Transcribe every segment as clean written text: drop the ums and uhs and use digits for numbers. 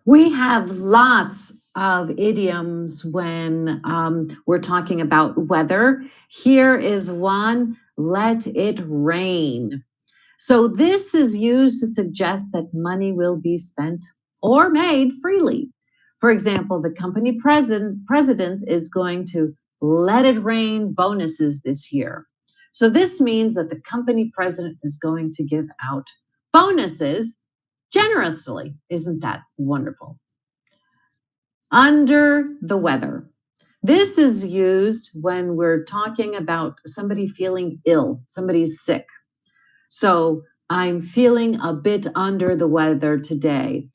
We have lots of idioms when we're talking about weather. Here is one: let it rain. So this is used to suggest that money will be spent or made freely. For example, the company president is going to let it rain bonuses this year. So this means that the company president is going to give out bonuses generously. Isn't that wonderful? Under the weather. This is used when we're talking about somebody feeling ill, somebody's sick. So I'm feeling a bit under the weather today.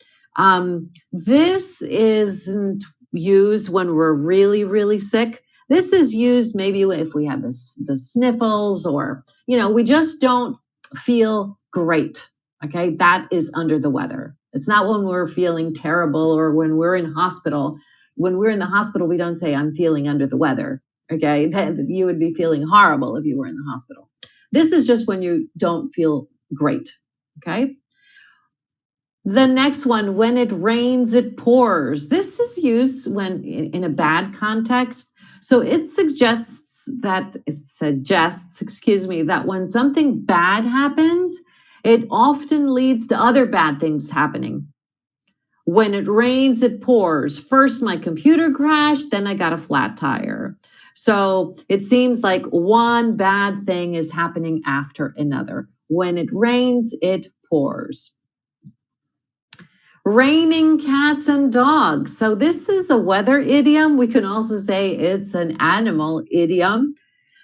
This isn't used when we're really, really sick. This is used maybe if we have the sniffles, or, we just don't feel great. Okay, that is under the weather. It's not when we're feeling terrible or when we're in hospital. When we're in the hospital, we don't say, I'm feeling under the weather. Okay, that you would be feeling horrible if you were in the hospital. This is just when you don't feel great. Okay. The next one: when it rains, it pours. This is used when in a bad context. So it suggests, that when something bad happens, it often leads to other bad things happening. When it rains, it pours. First, my computer crashed, then I got a flat tire. So it seems like one bad thing is happening after another. When it rains, it pours. Raining cats and dogs. So this is a weather idiom. We can also say it's an animal idiom.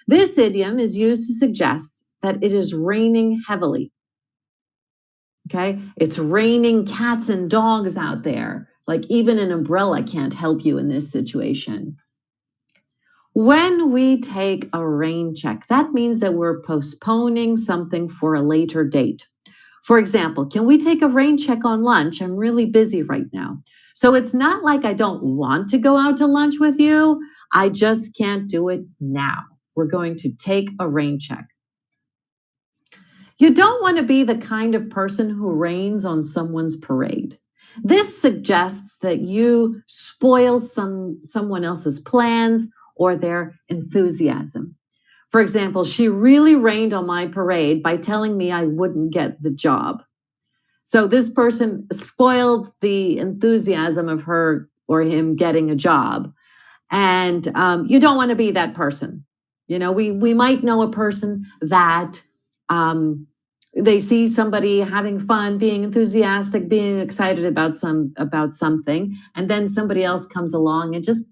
This idiom is used to suggest that it is raining heavily. Okay, it's raining cats and dogs out there. Like even an umbrella can't help you in this situation. When we take a rain check, that means that we're postponing something for a later date. For example, can we take a rain check on lunch? I'm really busy right now. So it's not like I don't want to go out to lunch with you. I just can't do it now. We're going to take a rain check. You don't want to be the kind of person who rains on someone's parade. This suggests that you spoil someone else's plans or their enthusiasm. For example, she really rained on my parade by telling me I wouldn't get the job. So this person spoiled the enthusiasm of her or him getting a job. And you don't want to be that person. We might know a person that they see somebody having fun, being enthusiastic, being excited about something, and then somebody else comes along and just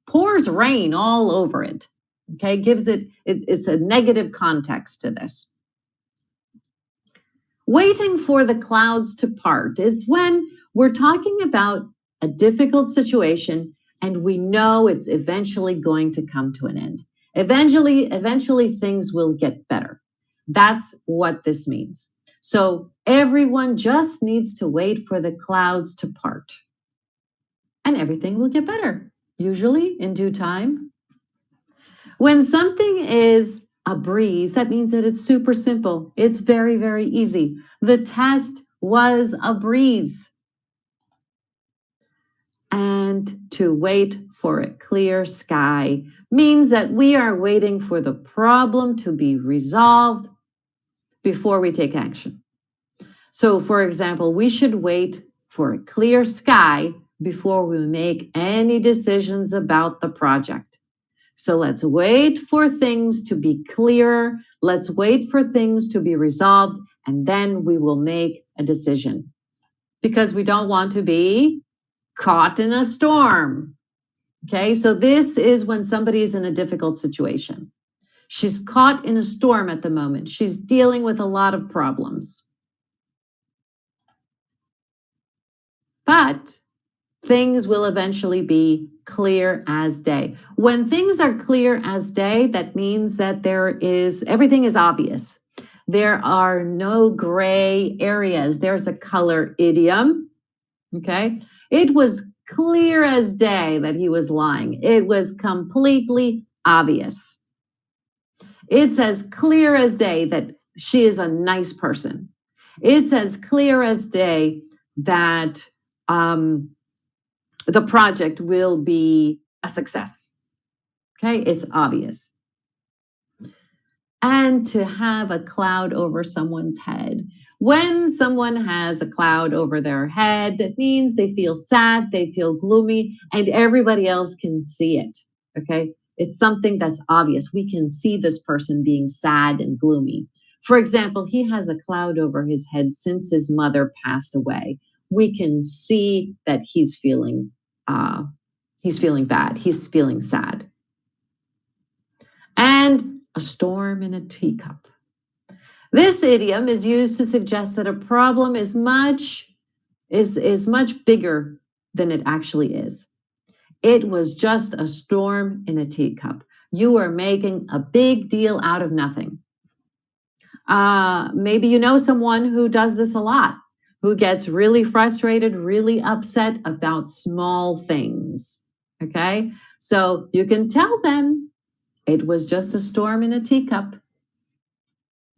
pours rain all over it. Okay, it's a negative context to this. Waiting for the clouds to part is when we're talking about a difficult situation and we know it's eventually going to come to an end. Eventually things will get better. That's what this means. So everyone just needs to wait for the clouds to part and everything will get better, usually in due time. When something is a breeze, that means that it's super simple. It's very, very easy. The test was a breeze. And to wait for a clear sky means that we are waiting for the problem to be resolved before we take action. So, for example, we should wait for a clear sky before we make any decisions about the project. So let's wait for things to be clearer. Let's wait for things to be resolved, and then we will make a decision. Because we don't want to be caught in a storm. Okay, so this is when somebody is in a difficult situation. She's caught in a storm at the moment. She's dealing with a lot of problems. But things will eventually be clear as day. When things are clear as day, that means that everything is obvious. There are no gray areas. There's a color idiom. Okay. It was clear as day that he was lying. It was completely obvious. It's as clear as day that she is a nice person. It's as clear as day that the project will be a success. Okay, it's obvious. And to have a cloud over someone's head. When someone has a cloud over their head, it means they feel sad, they feel gloomy, and everybody else can see it. Okay, it's something that's obvious. We can see this person being sad and gloomy. For example, he has a cloud over his head since his mother passed away. We can see that he's feeling bad. He's feeling sad. And a storm in a teacup. This idiom is used to suggest that a problem is much bigger than it actually is. It was just a storm in a teacup. You are making a big deal out of nothing. Maybe you know someone who does this a lot, who gets really frustrated, really upset about small things. Okay, so you can tell them it was just a storm in a teacup.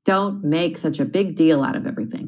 Don't make such a big deal out of everything.